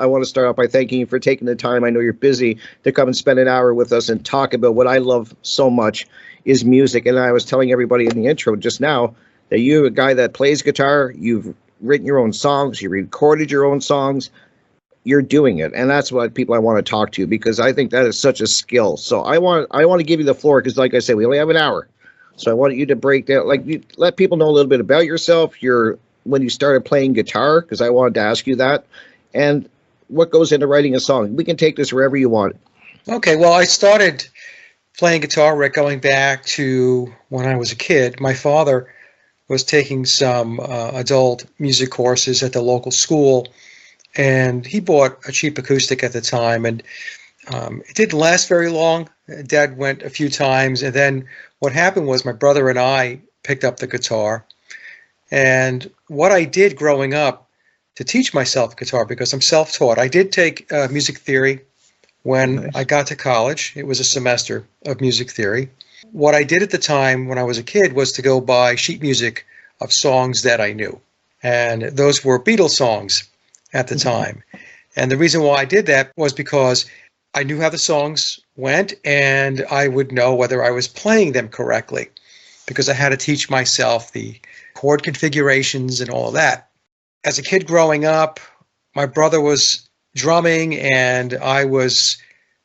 I want to start off by thanking you for taking the time. I know you're busy to come and spend an hour with us and talk about what I love so much is music. And I was telling everybody in the intro just now that you're a guy that plays guitar. You've written your own songs. You recorded your own songs. You're doing it, and that's what people I want to talk to, because I think that is such a skill. So I want to give you the floor, because like I said, we only have an hour. So I want you to break down, like, you let people know a little bit about yourself, when you started playing guitar, because I wanted to ask you that, and what goes into writing a song. We can take this wherever you want. Okay, well, I started playing guitar, Rick, going back to when I was a kid. My father was taking some adult music courses at the local school, and he bought a cheap acoustic at the time, and it didn't last very long. Dad went a few times, and then what happened was my brother and I picked up the guitar. And what I did growing up to teach myself guitar, because I'm self-taught, I did take music theory when I got to college. It was a semester of music theory. What I did at the time when I was a kid was to go buy sheet music of songs that I knew. And those were Beatles songs at the time. And the reason why I did that was because I knew how the songs went, and I would know whether I was playing them correctly, because I had to teach myself the chord configurations and all of that. As a kid growing up, my brother was drumming and I was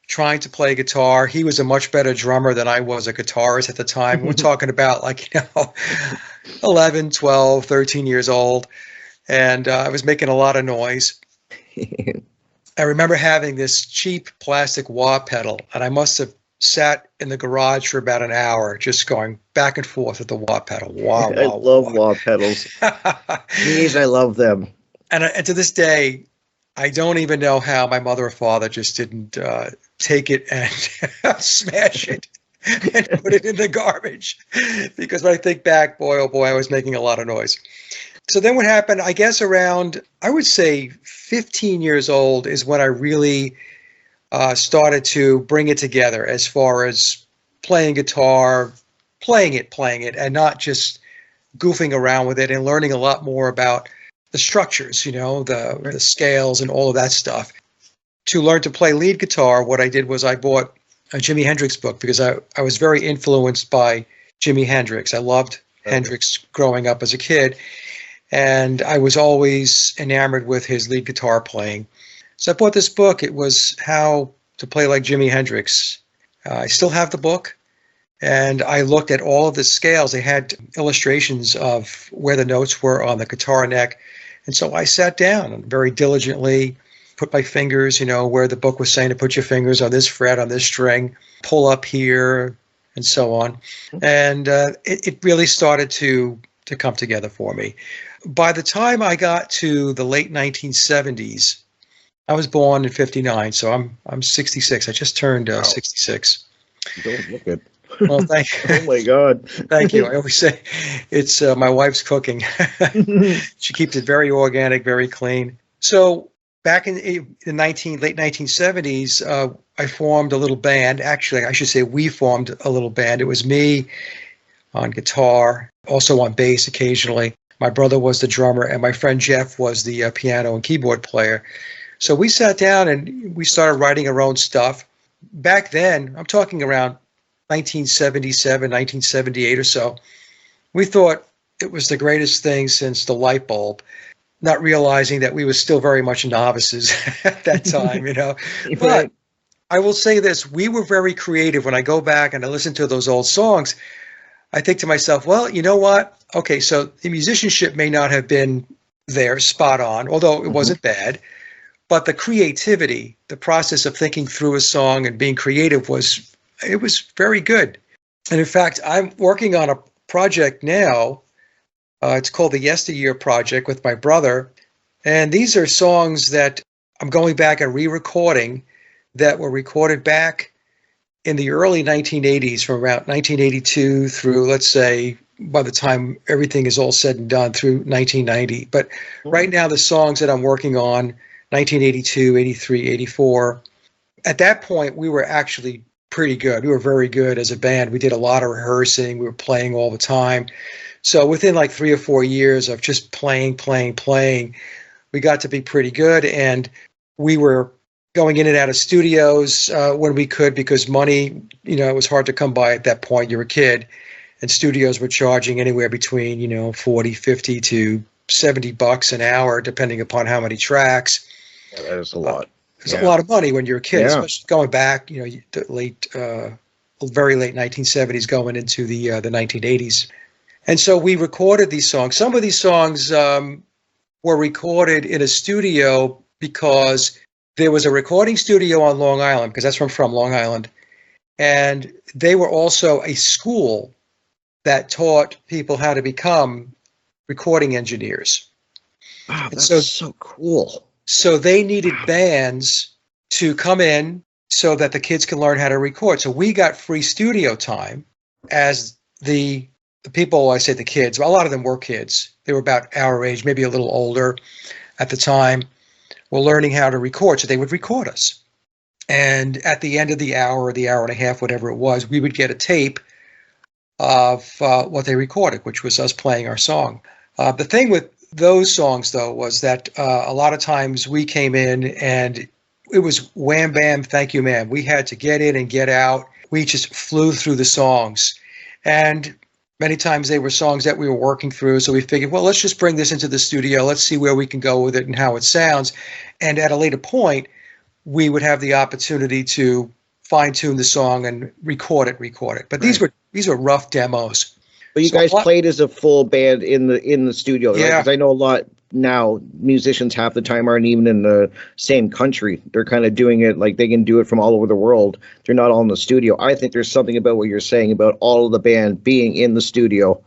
trying to play guitar. He was a much better drummer than I was a guitarist at the time. We're talking about 11, 12, 13 years old. And I was making a lot of noise. I remember having this cheap plastic wah pedal, and I must have sat in the garage for about an hour just going back and forth with the wah pedal. Wah, wah, I love wah pedals. Jeez, I love them. And to this day, I don't even know how my mother or father just didn't take it and smash it and put it in the garbage. Because when I think back, boy, oh boy, I was making a lot of noise. So then what happened, I guess around, I would say 15 years old is when I really started to bring it together as far as playing guitar, playing it, and not just goofing around with it, and learning a lot more about the structures, the scales and all of that stuff. To learn to play lead guitar, what I did was I bought a Jimi Hendrix book, because I was very influenced by Jimi Hendrix. I loved Hendrix growing up as a kid, and I was always enamored with his lead guitar playing. So I bought this book. It was How to Play Like Jimi Hendrix. I still have the book, and I looked at all of the scales. They had illustrations of where the notes were on the guitar neck. And so I sat down and very diligently put my fingers, where the book was saying to put your fingers on this fret, on this string, pull up here, and so on. And it really started to come together for me. By the time I got to the late 1970s, I was born in 59, so I'm 66. I just turned 66. Don't look it. Well, thank you. Oh my God. Thank you. I always say it's my wife's cooking. She keeps it very organic, very clean. So back in the late 1970s, I formed a little band. Actually, I should say we formed a little band. It was me on guitar, also on bass occasionally. My brother was the drummer, and my friend Jeff was the piano and keyboard player. So we sat down and we started writing our own stuff. Back then, I'm talking around 1977, 1978 or so, we thought it was the greatest thing since the light bulb, not realizing that we were still very much novices at that time, But I will say this, we were very creative. When I go back and I listen to those old songs, I think to myself, well, you know what? Okay, so the musicianship may not have been there spot on, although it wasn't bad. But the creativity, the process of thinking through a song and being creative was very good. And in fact, I'm working on a project now. It's called the Yesteryear Project with my brother. And these are songs that I'm going back and re-recording that were recorded back in the early 1980s, from around 1982 through, let's say, by the time everything is all said and done, through 1990. But right now, the songs that I'm working on, 1982, 83, 84, at that point, we were actually pretty good. We were very good as a band. We did a lot of rehearsing. We were playing all the time. So within like 3 or 4 years of just playing, we got to be pretty good. And we were going in and out of studios when we could, because money, it was hard to come by at that point. You're a kid, and studios were charging anywhere between, 40, 50 to $70 an hour, depending upon how many tracks. Yeah, that is a lot. It's a lot of money when you're a kid, Yeah. especially going back, the very late 1970s, going into the 1980s. And so we recorded these songs. Some of these songs were recorded in a studio because there was a recording studio on Long Island, because that's where I'm from, Long Island. And they were also a school that taught people how to become recording engineers. Wow, that's so cool. So they needed bands to come in so that the kids can learn how to record. So we got free studio time as the people, I say the kids, well, a lot of them were kids. They were about our age, maybe a little older at the time, were learning how to record. So they would record us. And at the end of the hour or the hour and a half, whatever it was, we would get a tape of what they recorded, which was us playing our song. The thing with those songs, though, was that a lot of times we came in and it was wham, bam, thank you, ma'am. We had to get in and get out. We just flew through the songs. And many times they were songs that we were working through. So we figured, well, let's just bring this into the studio. Let's see where we can go with it and how it sounds. And at a later point, we would have the opportunity to fine tune the song and record it. But these were rough demos. But you guys played as a full band in the studio, right? Yeah. Because I know a lot now, musicians half the time aren't even in the same country. They're kind of doing it like they can do it from all over the world. They're not all in the studio. I think there's something about what you're saying about all of the band being in the studio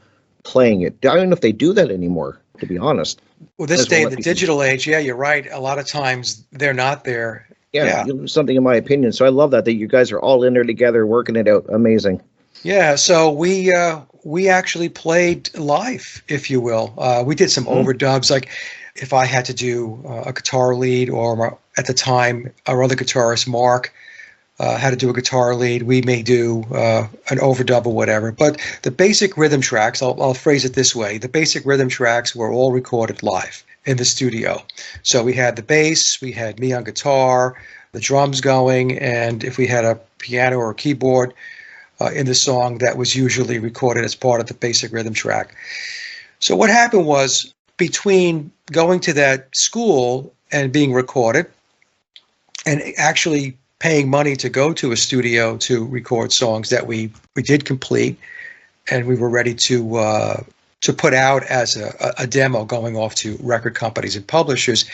playing it. I don't know if they do that anymore, to be honest. Well, this day, the digital age, yeah, you're right. A lot of times they're not there. Yeah, something in my opinion. So I love that you guys are all in there together, working it out. Amazing. Yeah, so we actually played live, if you will. We did some overdubs, like if I had to do a guitar lead, or at the time our other guitarist Mark had to do a guitar lead, we may do an overdub or whatever. But the basic rhythm tracks, I'll phrase it this way: the basic rhythm tracks were all recorded live in the studio. So we had the bass, we had me on guitar, the drums going, and if we had a piano or a keyboard in the song, that was usually recorded as part of the basic rhythm track. So what happened was, between going to that school and being recorded and actually paying money to go to a studio to record songs that we did complete and we were ready to put out as a demo going off to record companies and publishers,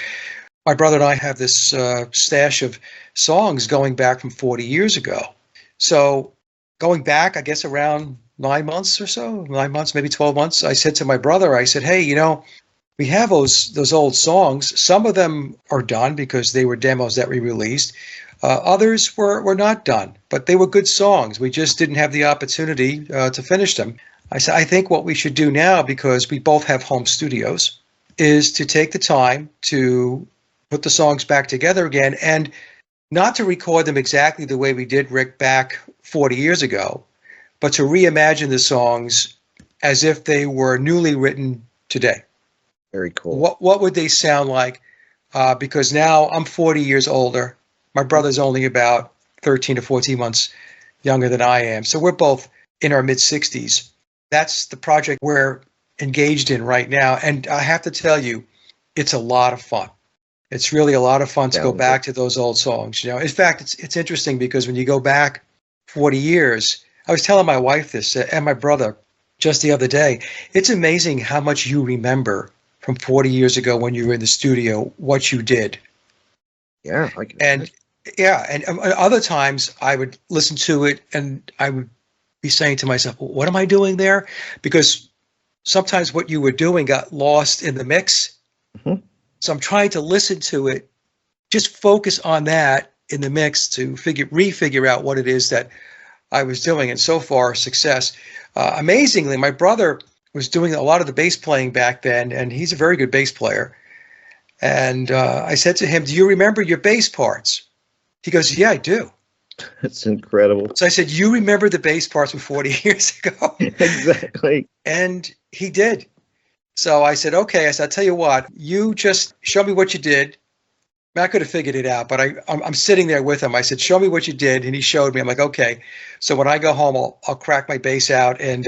my brother and I have this stash of songs going back from 40 years ago. So going back, I guess around 9 months or so, 9 months, maybe 12 months, I said to my brother, I said, hey, we have those old songs. Some of them are done because they were demos that we released. Others were not done, but they were good songs. We just didn't have the opportunity to finish them. I said, I think what we should do now, because we both have home studios, is to take the time to put the songs back together again, and not to record them exactly the way we did, Rick, back 40 years ago, but to reimagine the songs as if they were newly written today. Very cool. What would they sound like? Because now I'm 40 years older. My brother's only about 13 to 14 months younger than I am. So we're both in our mid-60s. That's the project we're engaged in right now. And I have to tell you, it's a lot of fun. It's really a lot of fun to go back to those old songs. In fact, it's interesting because when you go back 40 years, I was telling my wife this and my brother just the other day, it's amazing how much you remember from 40 years ago when you were in the studio, what you did. Yeah. And other times I would listen to it and I would be saying to myself, well, what am I doing there? Because sometimes what you were doing got lost in the mix. Mm-hmm. So I'm trying to listen to it, just focus on that in the mix to refigure out what it is that I was doing. And so far, success. Amazingly, my brother was doing a lot of the bass playing back then, and he's a very good bass player. And I said to him, do you remember your bass parts? He goes, yeah, I do. That's incredible. So I said, you remember the bass parts from 40 years ago? Exactly. And he did. So I said, okay, I'll tell you what, you just show me what you did, I could have figured it out, but I'm sitting there with him. I said, "Show me what you did," and he showed me. I'm like, "Okay." So when I go home, I'll crack my bass out and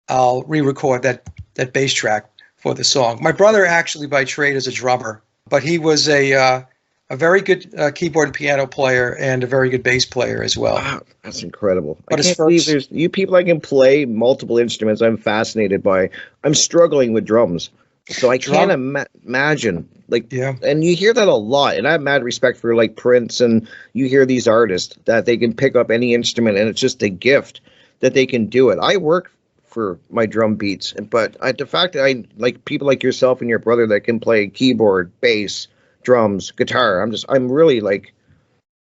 I'll re-record that bass track for the song. My brother actually by trade is a drummer, but he was a very good keyboard and piano player and a very good bass player as well. Wow, that's incredible. I But his can't believe first, there's you people that can play multiple instruments. I'm fascinated by. I'm struggling with drums. So I can't drum, imagine like, yeah, and you hear that a lot, and I have mad respect for like Prince, and you hear these artists that they can pick up any instrument, and it's just a gift that they can do it. I work for my drum beats, but the fact that I like people like yourself and your brother that can play keyboard, bass, drums, guitar, I'm really like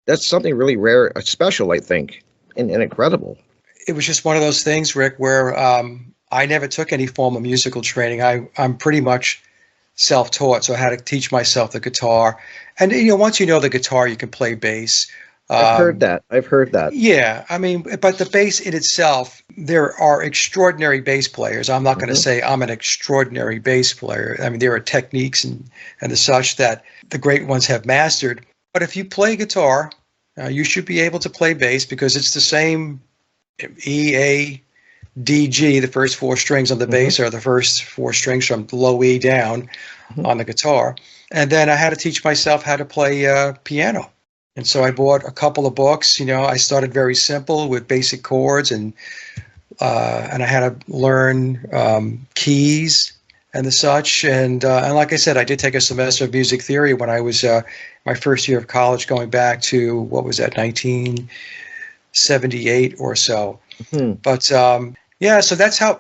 that's something really rare, special, I think, and incredible. it was just one of those things, Rick, where I never took any form of musical training. I'm pretty much self-taught, so I had to teach myself the guitar. And once you know the guitar, you can play bass. I've heard Um, that. I've heard that. yeah, I mean, but the bass in itself, there are extraordinary bass players. I'm not going to Hmm. say I'm an extraordinary bass player. I mean, there are techniques and the such that the great ones have mastered. But if you play guitar, you should be able to play bass because it's the same E, A, D, G. The first four strings on the Hmm. bass are the first four strings from low E down Hmm. on the guitar. And then I had to teach myself how to play piano. And so I bought a couple of books. I started very simple with basic chords, and I had to learn keys and the such. And like I said, I did take a semester of music theory when I was my first year of college, going back to what was that, 1978 or so. Hmm. But yeah, so that's how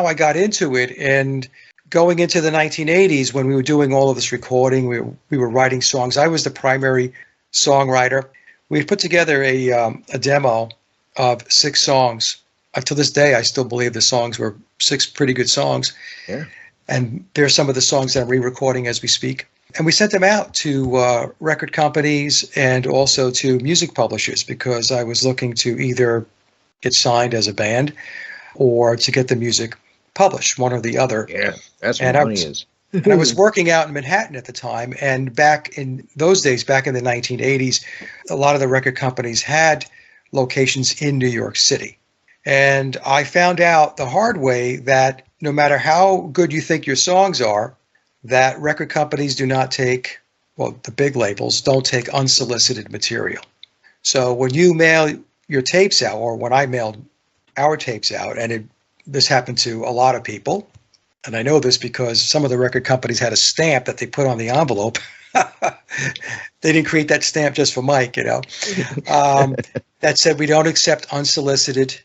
I got into it. And going into the 1980s, when we were doing all of this recording, we were writing songs. I was the primary songwriter. We had put together a demo of 6 songs. To this day, I still believe the songs were 6 pretty good songs. Yeah. And they're some of the songs that I'm re-recording as we speak. And we sent them out to record companies and also to music publishers because I was looking to either get signed as a band or to get the music published, one or the other. Yeah. That's where And I money was is. and I was working out in Manhattan at the time. And back in those days, back in the 1980s, a lot of the record companies had locations in New York City. And I found out the hard way that no matter how good you think your songs are, that record companies do not take, well, the big labels don't take unsolicited material. So when you mail your tapes out, or when I mailed our tapes out, and this happened to a lot of people, and I know this because some of the record companies had a stamp that they put on the envelope. They didn't create that stamp just for Mike, that said we don't accept unsolicited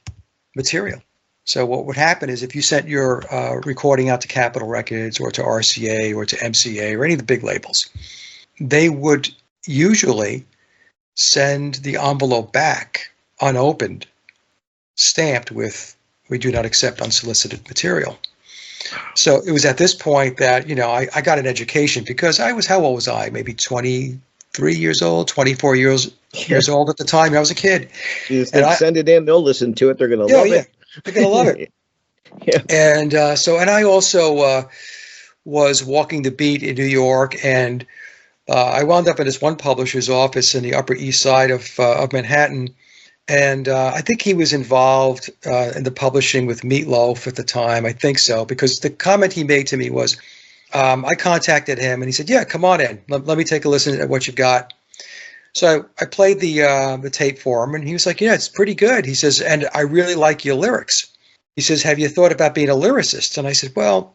material. So what would happen is if you sent your recording out to Capitol Records or to RCA or to MCA or any of the big labels, they would usually send the envelope back unopened, stamped with "We do not accept unsolicited material." So it was at this point that, I got an education because how old was I? Maybe 23 years old, 24 years old at the time. I was a kid. You just think, send it in, they'll listen to it, they're gonna love it. They're going to love it. Yeah. And and I also was walking the beat in New York, and I wound up in this one publisher's office in the Upper East Side of Manhattan. And I think he was involved in the publishing with Meatloaf at the time. I think so, because the comment he made to me was, I contacted him and he said, "Yeah, come on in. Let me take a listen at what you've got." So I played the tape for him, and he was like, "Yeah, it's pretty good." He says, "And I really like your lyrics." He says, "Have you thought about being a lyricist?" And I said, "Well,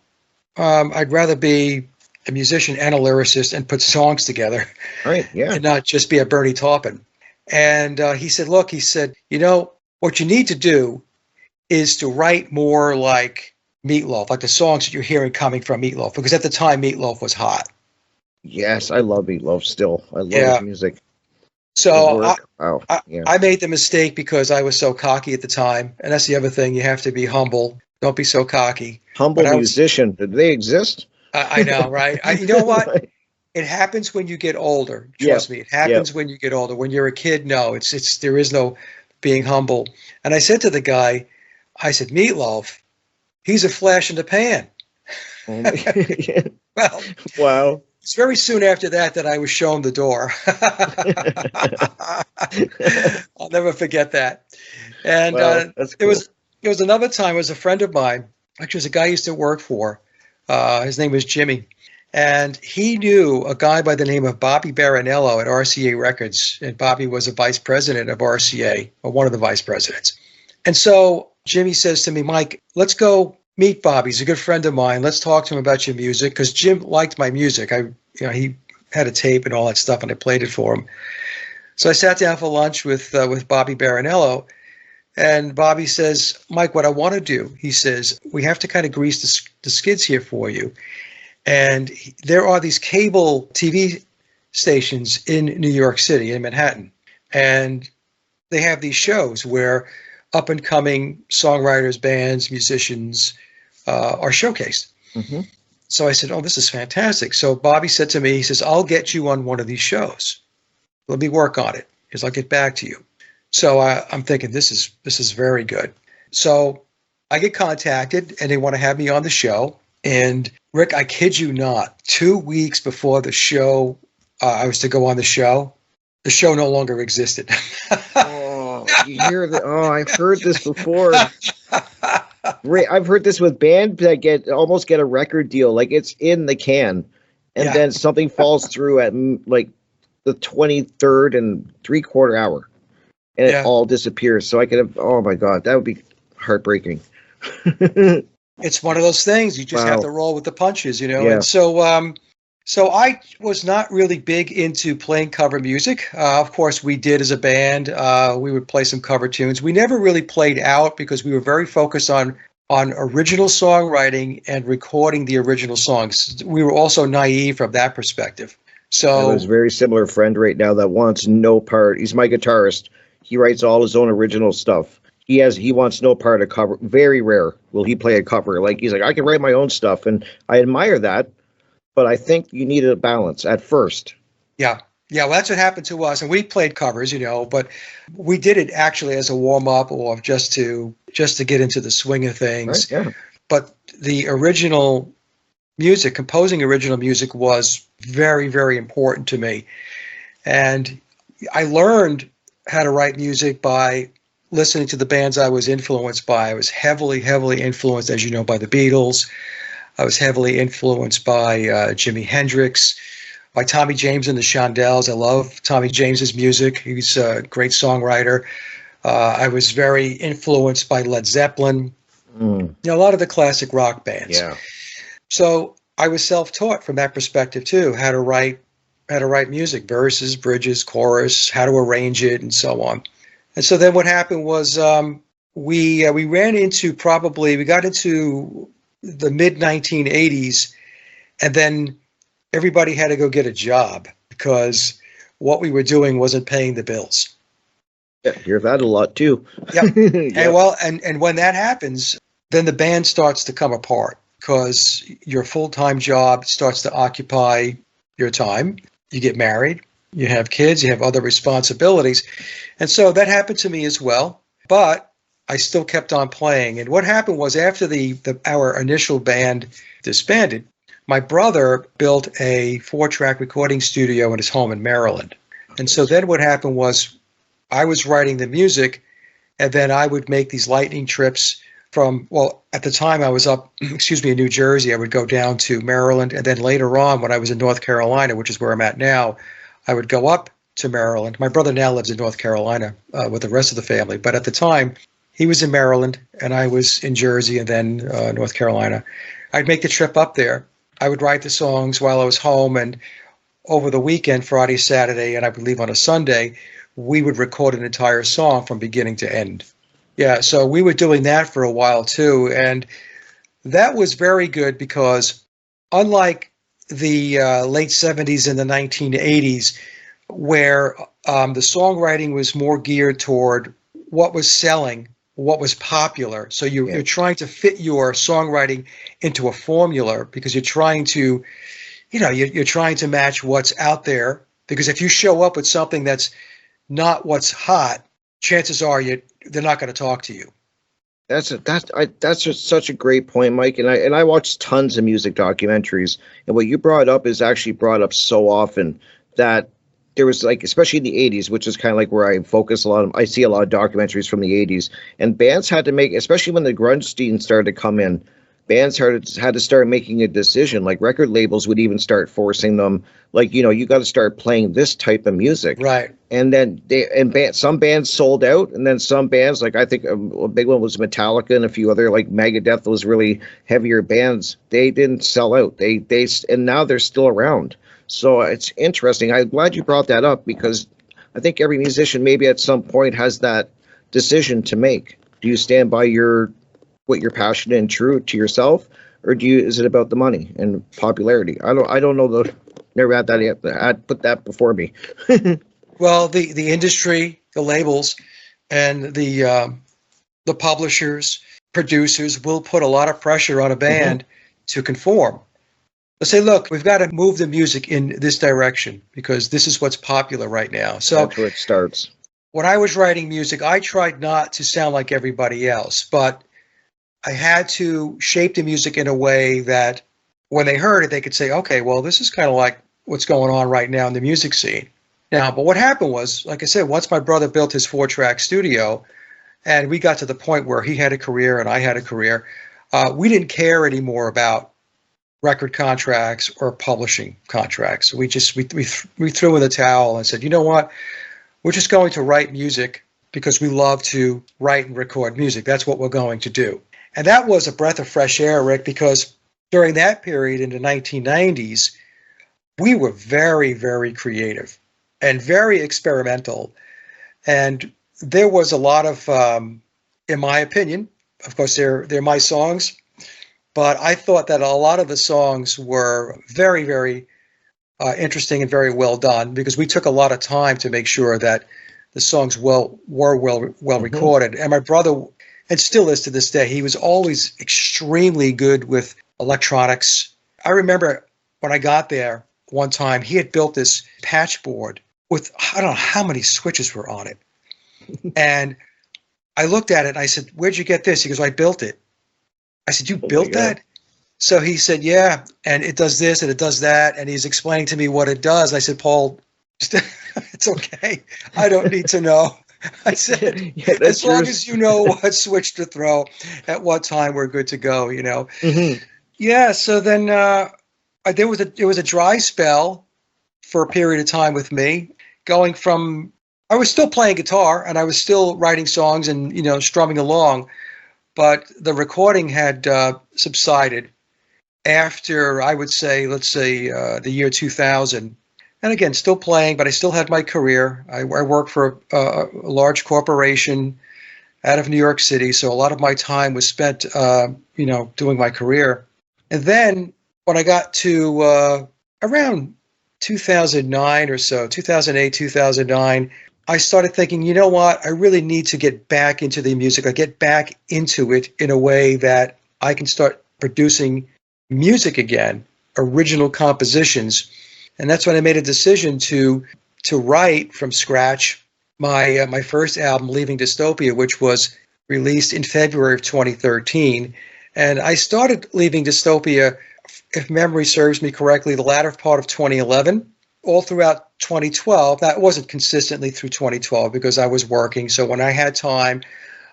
I'd rather be a musician and a lyricist and put songs together, Right. Yeah. and not just be a Bernie Taupin." And he said, "Look," he said, what you need to do is to write more like Meatloaf, like the songs that you're hearing coming from Meatloaf, because at the time Meatloaf was hot." Yes, I love Meatloaf still. I love Yeah. his music. His So work. Wow. Yeah. I made the mistake because I was so cocky at the time. And that's the other thing. You have to be humble. Don't be so cocky. Humble But musician. Did they exist? I know, right? You know what? It happens when you get older. Yeah. Trust me. It happens when you get older. When you're a kid, no, there is no being humble. And I said to the guy, I said, "Meatloaf, he's a flash in the pan." Oh my- Well, Wow. It's very soon after that I was shown the door. I'll never forget that. And Well, that's cool. it was another time. It was a friend of mine. Actually, it was a guy I used to work for. His name was Jimmy, and he knew a guy by the name of Bobby Baranello at RCA Records. And Bobby was a vice president of RCA, or one of the vice presidents. And so Jimmy says to me, Mike, let's go meet Bobby. He's a good friend of mine. Let's talk to him about your music, because Jim liked my music. He had a tape and all that stuff, and I played it for him. So I sat down for lunch with Bobby Baranello, and Bobby says, Mike, what I want to do, he says, we have to kind of grease the skids here for you. And there are these cable TV stations in New York City, in Manhattan, and they have these shows where up-and-coming songwriters, bands, musicians are showcased. Mm-hmm. So I said, oh, this is fantastic. So Bobby said to me, he says, I'll get you on one of these shows. Let me work on it, because I'll get back to you. So I'm thinking, this is very good. So I get contacted, and they want to have me on the show. And Rick, I kid you not, 2 weeks before the show, I was to go on the show no longer existed. Oh, you hear that? Oh, I've heard this before. I've heard this with bands that almost get a record deal, like it's in the can, and then something falls through at like the 23rd and 3/4 hour, and it all disappears. So I could have. Oh my God, that would be heartbreaking. It's one of those things. You just have to roll with the punches, you know. Yeah. And so I was not really big into playing cover music. Of course, we did as a band. We would play some cover tunes. We never really played out, because we were very focused on original songwriting and recording the original songs. We were also naive from that perspective. So I have a very similar friend right now that wants no part. He's my guitarist. He writes all his own original stuff. He wants no part of cover. Very rare will he play a cover. Like, he's like, I can write my own stuff, and I admire that. But I think you need a balance at first. Yeah. Well, that's what happened to us. And we played covers, you know, but we did it actually as a warm-up, or just to get into the swing of things. Right, yeah. But the original music, composing original music, was very, very important to me. And I learned how to write music by listening to the bands I was influenced by. I was heavily, heavily influenced, as you know, by the Beatles. I was heavily influenced by Jimi Hendrix, by Tommy James and the Shondells. I love Tommy James's music. He's a great songwriter. I was very influenced by Led Zeppelin, you know, a lot of the classic rock bands. Yeah. So I was self-taught from that perspective too, how to write music, verses, bridges, chorus, how to arrange it, and so on. And so then what happened was we got into the mid 1980s, and then everybody had to go get a job, because what we were doing wasn't paying the bills. Yeah, hear that a lot too. Yep. And when that happens, then the band starts to come apart, because your full-time job starts to occupy your time. You get married, you have kids, you have other responsibilities. And so that happened to me as well. But I still kept on playing. And what happened was, after our initial band disbanded, my brother built a 4-track recording studio in his home in Maryland. And so then what happened was, I was writing the music, and then I would make these lightning trips at the time I was up, in New Jersey. I would go down to Maryland. And then later on, when I was in North Carolina, which is where I'm at now, I would go up to Maryland. My brother now lives in North Carolina with the rest of the family. But at the time, he was in Maryland, and I was in Jersey, and then North Carolina. I'd make the trip up there. I would write the songs while I was home, and over the weekend, Friday, Saturday, and I would leave on a Sunday, we would record an entire song from beginning to end. Yeah, so we were doing that for a while too, and that was very good, because unlike the late 70s and the 1980s, where the songwriting was more geared toward what was selling, what was popular. So you're trying to fit your songwriting into a formula, because you're trying to, you're trying to match what's out there. Because if you show up with something that's not what's hot, chances are they're not going to talk to you. That's just such a great point, Mike. And I watched tons of music documentaries, and what you brought up is actually brought up so often that there was like, especially in the '80s, which is kind of like where I focus a lot. I see a lot of documentaries from the '80s, and bands had to make, especially when the grunge scene started to come in, bands had to start making a decision. Like record labels would even start forcing them, like, you got to start playing this type of music. Right. And then some bands sold out, and then some bands, like I think a big one was Metallica and a few other, like Megadeth, those really heavier bands, they didn't sell out. And now they're still around. So it's interesting. I'm glad you brought that up, because I think every musician maybe at some point has that decision to make. Do you stand by what you're passionate and true to yourself, or is it about the money and popularity? I don't know, never had that yet. I'd put that before me. Well, the industry, the labels, and the publishers, producers will put a lot of pressure on a Hmm. band to conform. They'll say, look, we've got to move the music in this direction because this is what's popular right now. So That's where it starts. when I was writing music, I tried not to sound like everybody else, but I had to shape the music in a way that when they heard it, they could say, okay, well, this is kind of like what's going on right now in the music scene. Now, but what happened was, like I said, once my brother built his 4-track studio and we got to the point where he had a career and I had a career, we didn't care anymore about record contracts or publishing contracts. We threw in the towel and said, you know what? We're just going to write music because we love to write and record music. That's what we're going to do. And that was a breath of fresh air, Rick, because during that period in the 1990s, we were very, very creative and very experimental. And there was a lot of, in my opinion, of course, they're my songs, but I thought that a lot of the songs were very, very interesting and very well done because we took a lot of time to make sure that the songs were well Hmm. recorded. And my brother, and still is to this day, he was always extremely good with electronics. I remember when I got there one time, he had built this patch board with I don't know how many switches were on it. And I looked at it and I said, "Where'd you get this?" He goes, "I built it." I said, "You Oh my built God. that?" So he said, "Yeah, and it does this and it does that." And he's explaining to me what it does. I said, "Paul, it's okay. I don't need to know." I said, Yeah, "As that's long yours. as you know what switch to throw at what time, we're good to go." Hmm. Yeah. So then there was a dry spell for a period of time with me, going from I was still playing guitar and I was still writing songs and strumming along, but the recording had subsided after I would say, let's say, the year 2000. And again, still playing, but I still had my career. I worked for a large corporation out of New York City, so a lot of my time was spent, doing my career. And then when I got to around 2009 or so, 2008, 2009, I started thinking, you know what? I really need to get back into the music. I get back into it in a way that I can start producing music again, original compositions. And that's when I made a decision to write from scratch my first album, Leaving Dystopia, which was released in February of 2013. And I started Leaving Dystopia, if memory serves me correctly, the latter part of 2011, all throughout 2012. That wasn't consistently through 2012 because I was working. So when I had time,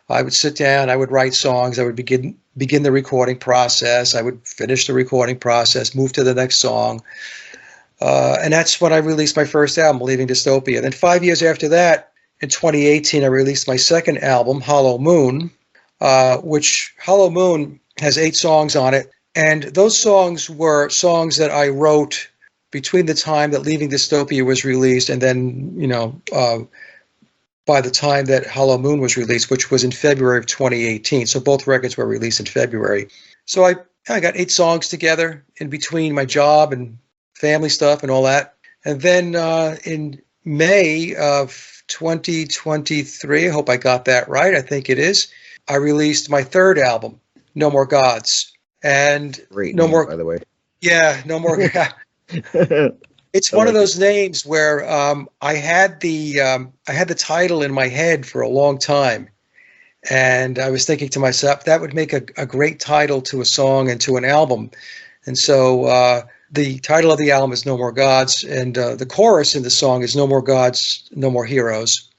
I would sit down, I would write songs, I would begin the recording process, I would finish the recording process, move to the next song. And that's when I released my first album, Leaving Dystopia. Then 5 years after that, in 2018, I released my second album, Hollow Moon, which Hollow Moon has 8 songs on it. And those songs were songs that I wrote between the time that Leaving Dystopia was released and then, by the time that Hollow Moon was released, which was in February of 2018. So both records were released in February. So I got 8 songs together in between my job and family stuff and all that. And then in May of 2023, I hope I got that right. I think it is. I released my third album, No More Gods. And Great no name, more, by the way. yeah, no more. It's I one of like it. those names where I had the title in my head for a long time, And I was thinking to myself, that would make a great title to a song and to an album. And so the title of the album is No More Gods, and the chorus in the song is No More Gods, No More Heroes.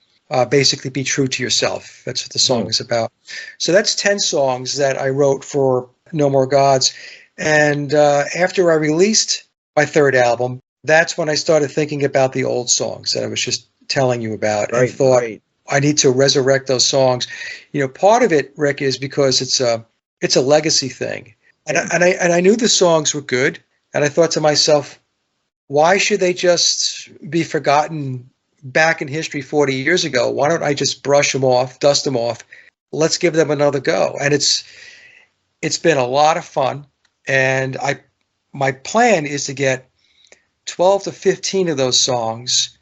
Basically, be true to yourself. That's what the song is about. So that's 10 songs that I wrote for No More Gods. And after I released my third album, that's when I started thinking about the old songs that I was just telling you about, and thought, I need to resurrect those songs. Part of it, Rick, is because it's a legacy thing. And I knew the songs were good. And I thought to myself, why should they just be forgotten back in history 40 years ago? Why don't I just brush them off, dust them off? Let's give them another go. And it's been a lot of fun. And my plan is to get 12 to 15 of those songs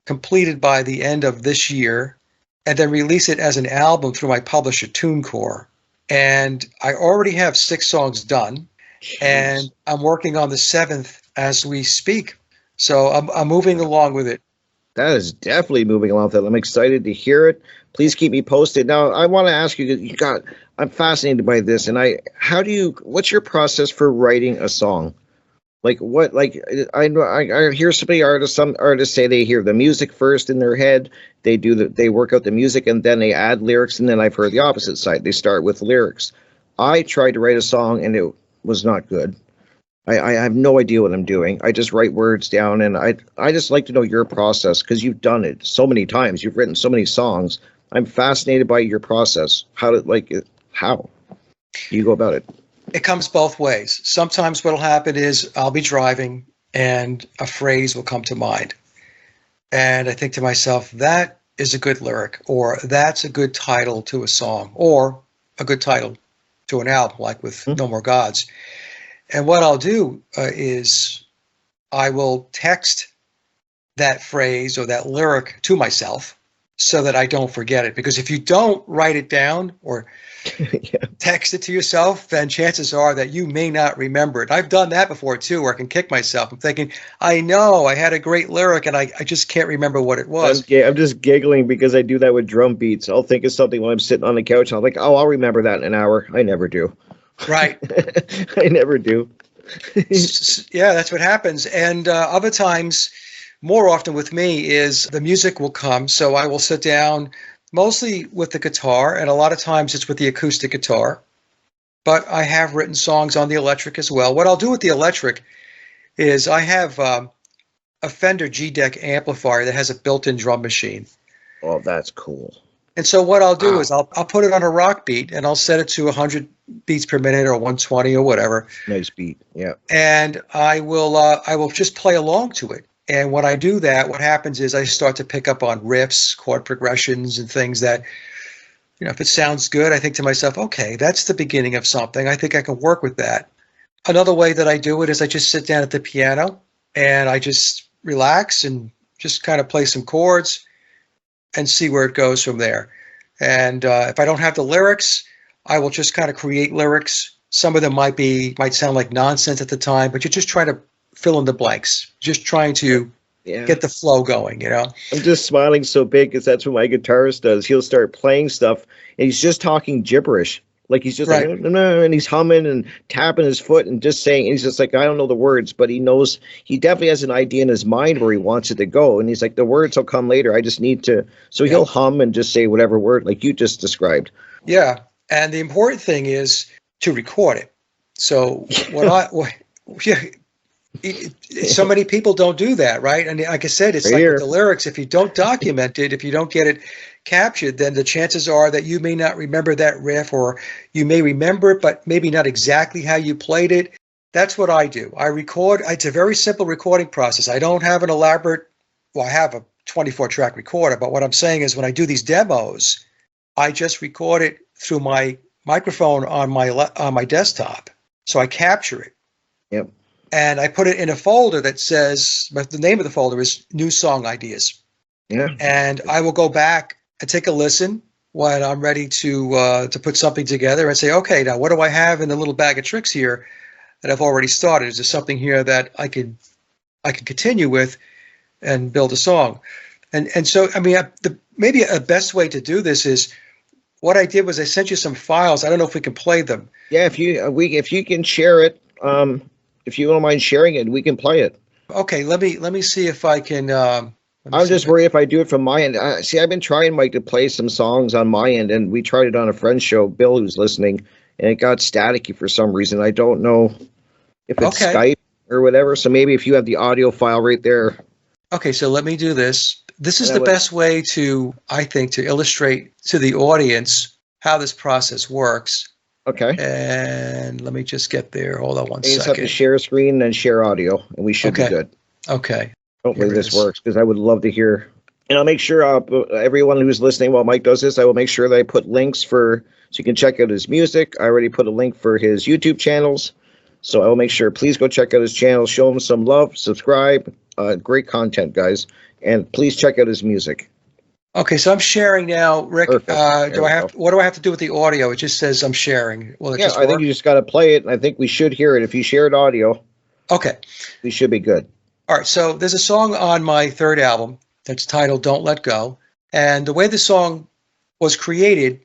completed by the end of this year, and then release it as an album through my publisher, TuneCore. And I already have 6 songs done. Jeez. And I'm working on the 7th as we speak. So I'm moving along with it. That is definitely moving along with it. I'm excited to hear it. Please keep me posted. Now, I want to ask you, I'm fascinated by this. And what's your process for writing a song? I hear some artists say they hear the music first in their head. They work out the music and then they add lyrics. And then I've heard the opposite side. They start with lyrics. I tried to write a song and it was not good. I have no idea what I'm doing. I just write words down, and I just like to know your process, because you've done it so many times. You've written so many songs. I'm fascinated by your process. How do you go about it? It comes both ways. Sometimes what'll happen is I'll be driving and a phrase will come to mind. And I think to myself, that is a good lyric, or that's a good title to a song, or a good title to an album, like with No More Gods. And what I'll do is I will text that phrase or that lyric to myself so that I don't forget it. Because if you don't write it down or text it to yourself, then chances are that you may not remember it. I've done that before too, where I can kick myself. I'm thinking, I know I had a great lyric and I just can't remember what it was. I'm just giggling because I do that with drum beats. I'll think of something when I'm sitting on the couch and I'm like, oh, I'll remember that in an hour. I never do. Right. I never do. Yeah, that's what happens. And other times, more often with me, is the music will come. So I will sit down mostly with the guitar, and a lot of times it's with the acoustic guitar. But I have written songs on the electric as well. What I'll do with the electric is I have a Fender G-Deck amplifier that has a built-in drum machine. Oh, that's cool. And so what I'll do is I'll put it on a rock beat, and I'll set it to 100 beats per minute or 120 or whatever. Nice beat, yeah. And I will just play along to it. And when I do that, what happens is I start to pick up on riffs, chord progressions, and things that, if it sounds good, I think to myself, okay, that's the beginning of something. I think I can work with that. Another way that I do it is I just sit down at the piano and I just relax and just kind of play some chords and see where it goes from there. And if I don't have the lyrics, I will just kind of create lyrics. Some of them might sound like nonsense at the time, but you're just trying to fill in the blanks, just trying to get the flow going, I'm just smiling so big because that's what my guitarist does. He'll start playing stuff and he's just talking gibberish. Like he's just like, no, and he's humming and tapping his foot and just saying, and he's just like, I don't know the words, but he knows, he definitely has an idea in his mind where he wants it to go. And he's like, the words will come later. I just need to, so he'll hum and just say whatever word, like you just described. Yeah. And the important thing is to record it. So so many people don't do that, right? And like I said, it's like with the lyrics, if you don't document it, if you don't get it captured, then the chances are that you may not remember that riff, or you may remember it, but maybe not exactly how you played it. That's what I do. I record. It's a very simple recording process. I don't have an elaborate, I have a 24-track recorder, but what I'm saying is when I do these demos, I just record it through my microphone on my desktop. So I capture it. Yep. And I put it in a folder that says, the name of the folder is New Song Ideas. Yeah. And I will go back and take a listen when I'm ready to put something together and say, okay, now what do I have in the little bag of tricks here that I've already started? Is there something here that I can continue with and build a song? And so, I mean, maybe a best way to do this is what I did was I sent you some files. I don't know if we can play them. Yeah, if you can share it, if you don't mind sharing it, we can play it. Okay, let me see if I can. I'm just worried if I do it from my end. See, I've been trying, Mike, to play some songs on my end, and we tried it on a friend's show, Bill, who's listening, and it got staticky for some reason. I don't know if it's Okay. Skype or whatever. So maybe if you have the audio file right there. Okay, so let me do this. This is And I the would- best way to, I think, to illustrate to the audience how this process works. Okay. And let me just get there. Hold on one You just have to second. share screen and share audio, and we should be Okay. good. Okay. Hopefully Here it this is. works, because I would love to hear. And I'll make sure everyone who's listening while Mike does this, I will make sure that I put links so you can check out his music. I already put a link for his YouTube channels. So I will make sure, please go check out his channel, show him some love, subscribe. Great content, guys. And please check out his music. Okay, so I'm sharing now, Rick. Perfect. There we What do I have to do with the audio? It just says I'm sharing. Will it Yeah, just I think work? you just got to play it, and I think we should hear it. If you shared audio, Okay. we should be good. All right, so there's a song on my third album that's titled Don't Let Go. And the way the song was created,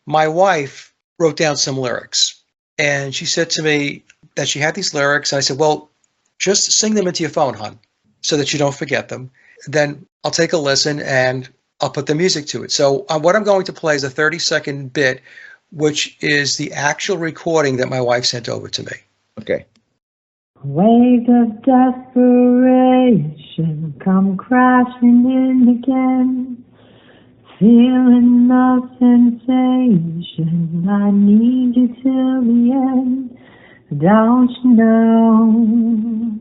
my wife wrote down some lyrics. And she said to me that she had these lyrics. And I said, well, just sing them into your phone, hon, so that you don't forget them. Then I'll take a listen and I'll put the music to it. So what I'm going to play is a 30-second bit, which is the actual recording that my wife sent over to me. Okay. Waves of desperation come crashing in again. Feeling no sensation, I need you till the end. Don't you know,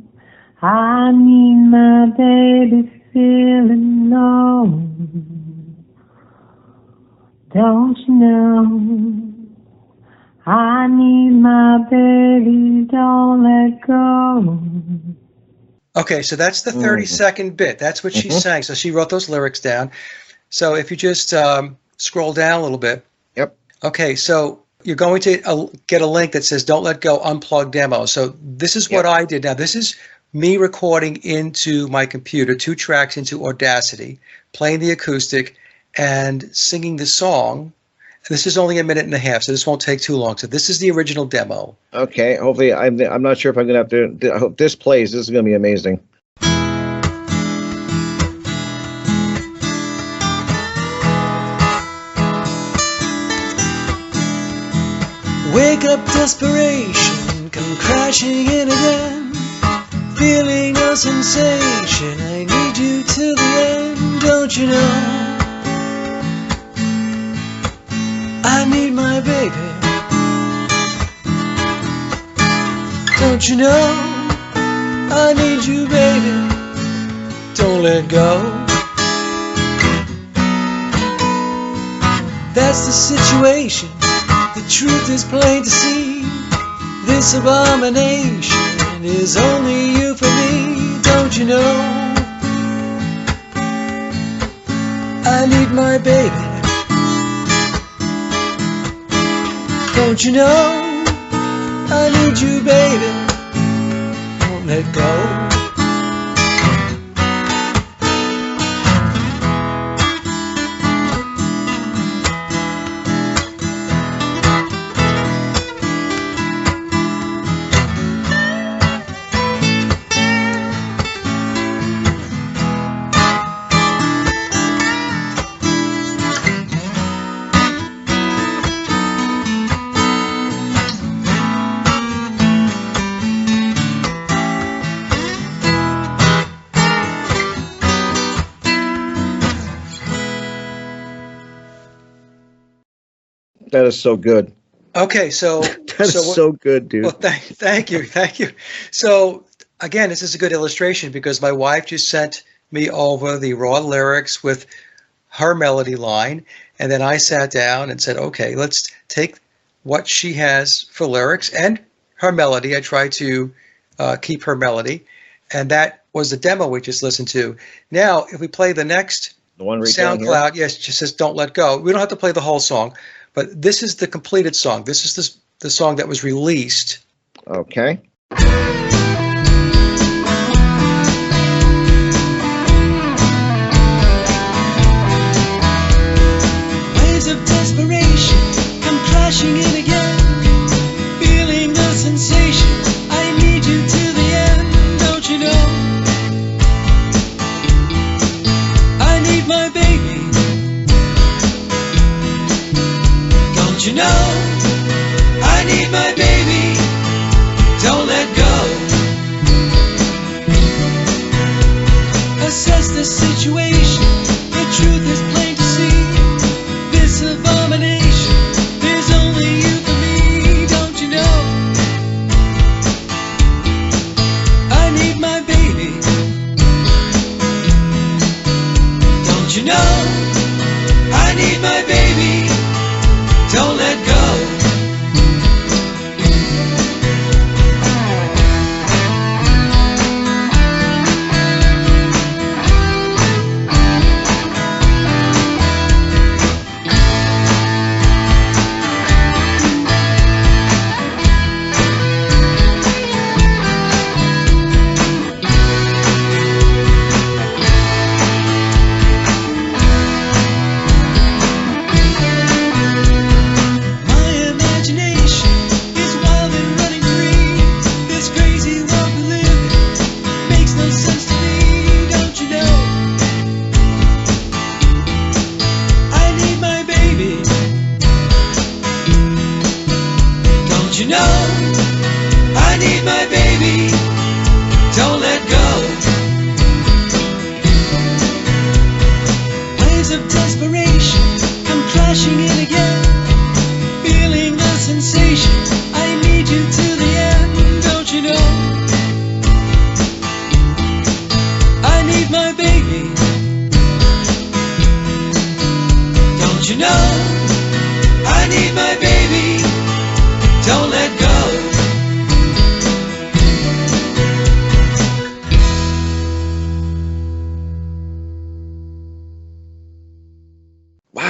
I need my baby feeling low. Don't you know, I need my baby, don't let go. Okay, so that's the 30-second bit. That's what she sang. So she wrote those lyrics down. So if you just scroll down a little bit. Yep. Okay, so you're going to get a link that says Don't Let Go Unplugged Demo. So this is what I did. Now, this is me recording into my computer, 2 tracks into Audacity, playing the acoustic and singing the song. This is only a minute and a half, so this won't take too long. So this is the original demo. Okay. Hopefully, I'm not sure if I'm going to have to. I hope this plays. This is going to be amazing. Wake up, desperation, come crashing in again. Feeling no sensation, I need you till the end. Don't you know, I need my baby. Don't you know, I need you, baby. Don't let go. That's the situation. The truth is plain to see. This abomination is only you for me. Don't you know, I need my baby. Don't you know, I need you, baby. Don't let go. That is so good. Okay, so That is so good, dude. Well, thank you. So again, this is a good illustration because my wife just sent me over the raw lyrics with her melody line, and then I sat down and said, okay, let's take what she has for lyrics and her melody. I tried to keep her melody, and that was the demo we just listened to. Now, if we play the next The one right down here? SoundCloud, yes, it just says Don't Let Go. We don't have to play the whole song, but this is the completed song. This is the song that was released. Okay. Waves of desperation know I need my baby? Don't let go. Assess the situation. The truth is plain to see. This abomination is only you for me. Don't you know I need my baby? Don't you know I need my baby? Don't let go.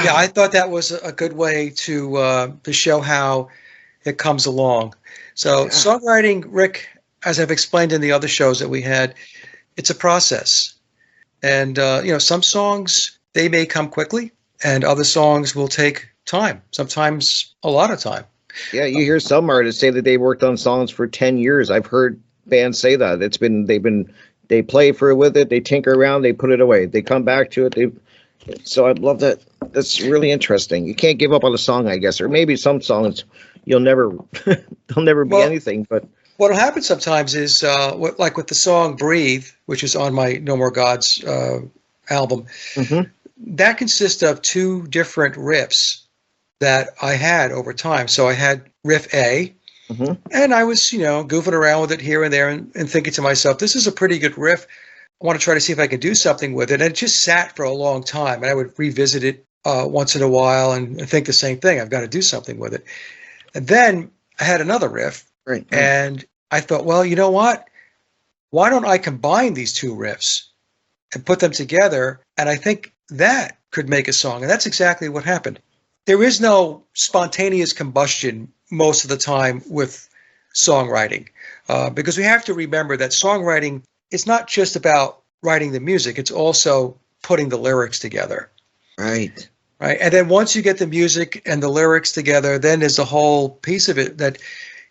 Yeah, I thought that was a good way to show how it comes along. So songwriting, Rick, as I've explained in the other shows that we had, it's a process. And, some songs, they may come quickly, and other songs will take time, sometimes a lot of time. Yeah, you hear some artists say that they worked on songs for 10 years. I've heard bands say that. They play with it, they tinker around, they put it away, they come back to it. So I'd love that. That's really interesting. You can't give up on a song, I guess, or maybe some songs they'll never be anything. But what'll happen sometimes is, like with the song "Breathe," which is on my No More Gods album, that consists of two different riffs that I had over time. So I had riff A, and I was, goofing around with it here and there, and thinking to myself, "This is a pretty good riff. I want to try to see if I can do something with it." And it just sat for a long time, and I would revisit it once in a while and think the same thing. I've got to do something with it. And then I had another riff, and I thought, well, you know what? Why don't I combine these two riffs and put them together? And I think that could make a song. And that's exactly what happened. There is no spontaneous combustion most of the time with songwriting, because we have to remember that songwriting is not just about writing the music. It's also putting the lyrics together. Right. And then once you get the music and the lyrics together, then there's a whole piece of it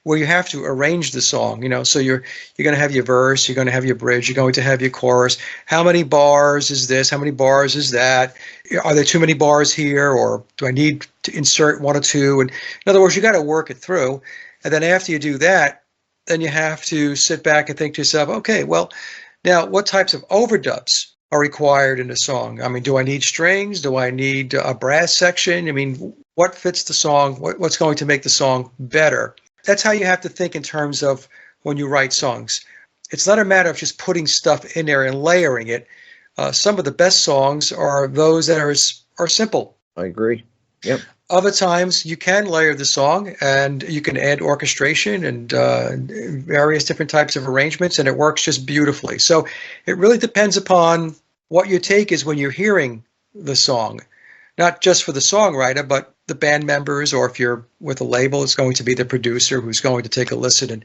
where you have to arrange the song. So you're going to have your verse, you're going to have your bridge, you're going to have your chorus. How many bars is this? How many bars is that? Are there too many bars here, or do I need to insert one or two? And in other words, you got to work it through. And then after you do that, then you have to sit back and think to yourself, okay, well, now what types of overdubs are required in a song? I mean, do I need strings? Do I need a brass section? I mean, what fits the song? What's going to make the song better? That's how you have to think in terms of when you write songs. It's not a matter of just putting stuff in there and layering it. Some of the best songs are those that are simple. I agree. Yep. Other times you can layer the song and you can add orchestration and various different types of arrangements, and it works just beautifully. So it really depends upon what your take is when you're hearing the song, not just for the songwriter, but the band members, or if you're with a label, it's going to be the producer who's going to take a listen and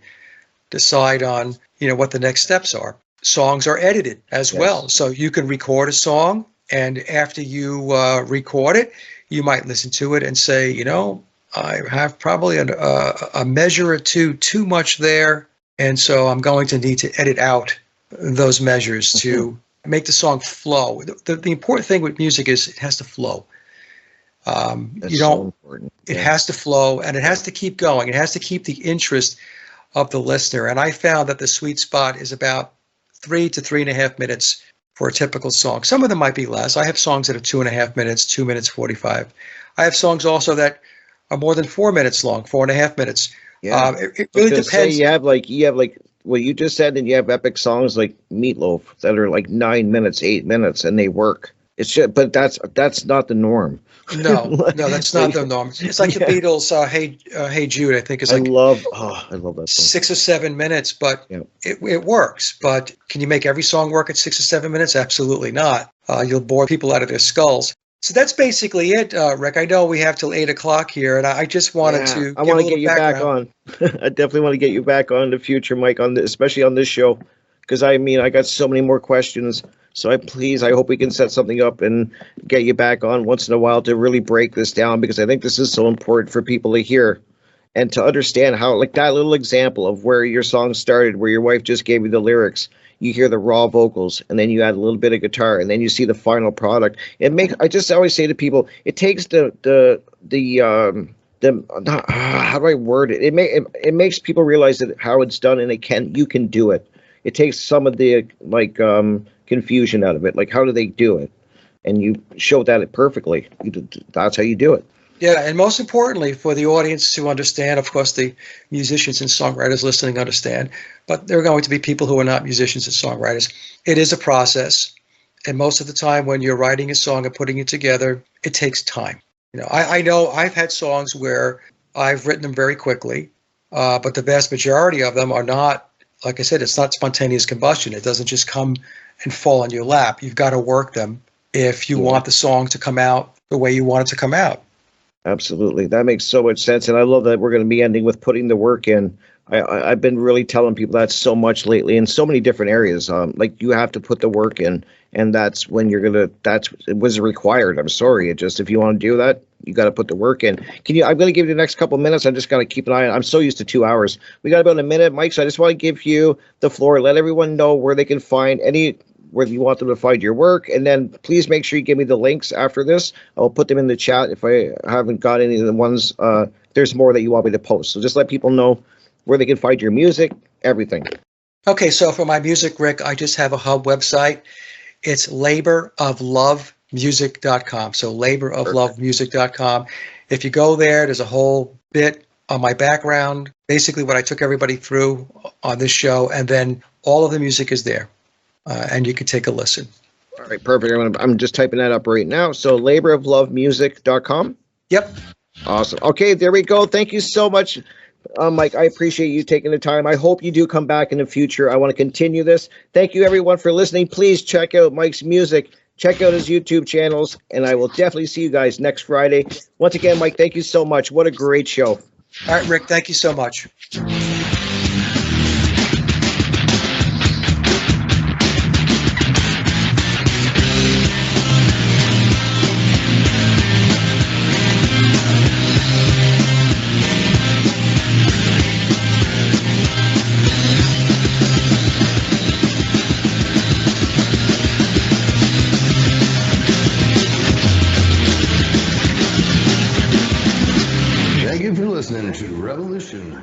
decide on, what the next steps are. Songs are edited as well. So you can record a song, and after you record it, you might listen to it and say, I have probably a measure or two too much there, and so I'm going to need to edit out those measures to make the song flow. The important thing with music is it has to flow. That's You so don't. important. It Yeah. has to flow, and it has to keep going. It has to keep the interest of the listener. And I found that the sweet spot is about 3 to 3.5 minutes for a typical song. Some of them might be less. I have songs that are 2.5 minutes, 2 minutes 45. I have songs also that are more than 4 minutes long, 4.5 minutes. Yeah. It I was really gonna say depends. you have like what you just said, and you have epic songs like Meatloaf that are like 9 minutes, 8 minutes, and they work. It's just, but that's not the norm. No, no, that's not Like, the norm. It's like the yeah, Beatles. Hey Jude, I think is like I love that song. 6 or 7 minutes, but Yeah. it works. But can you make every song work at 6 or 7 minutes? Absolutely not. You'll bore people out of their skulls. So that's basically it, Rick. I know we have till 8 o'clock here, and I just wanted Yeah, to I give want a to get little you back background. on. I definitely want to get you back on in the future, Mike, on this, especially on this show, because I mean, I got so many more questions. So I hope we can set something up and get you back on once in a while to really break this down, because I think this is so important for people to hear and to understand how, like that little example of where your song started, where your wife just gave you the lyrics. You hear the raw vocals, and then you add a little bit of guitar, and then you see the final product. It makes. I just always say to people, it takes how do I word it? It makes people realize that how it's done, and you can do it. It takes some of the confusion out of it. Like, how do they do it? And you show that perfectly. That's how you do it. Yeah, and most importantly, for the audience to understand, of course, the musicians and songwriters listening understand, but there are going to be people who are not musicians and songwriters. It is a process, and most of the time when you're writing a song and putting it together, it takes time. I know I've had songs where I've written them very quickly, but the vast majority of them are not, like I said, it's not spontaneous combustion. It doesn't just come and fall on your lap. You've got to work them if you Yeah. want the song to come out the way you want it to come out. Absolutely. That makes so much sense. And I love that we're going to be ending with putting the work in. I've been really telling people that so much lately in so many different areas. Like you have to put the work in, and that's when it was required. I'm sorry. It just, if you want to do that, you got to put the work in. I'm going to give you the next couple minutes. I'm just going to keep an eye on, I'm so used to 2 hours. We got about a minute, Mike. So I just want to give you the floor. Let everyone know where they can find where you want them to find your work, and then please make sure you give me the links after this. I'll put them in the chat if I haven't got any of the ones. There's more that you want me to post, so just let people know where they can find your music, everything. Okay, so for my music, Rick, I just have a hub website. It's laboroflovemusic.com. So laboroflovemusic.com. If you go there's a whole bit on my background, basically what I took everybody through on this show, and then all of the music is there. And you can take a listen. All right, perfect. I'm just typing that up right now. So laboroflovemusic.com. Yep. Awesome. Okay, there we go. Thank you so much, Mike. I appreciate you taking the time. I hope you do come back in the future. I want to continue this. Thank you, everyone, for listening. Please check out Mike's music. Check out his YouTube channels, and I will definitely see you guys next Friday. Once again, Mike, thank you so much. What a great show. All right, Rick, thank you so much. Thank you for listening to Revolution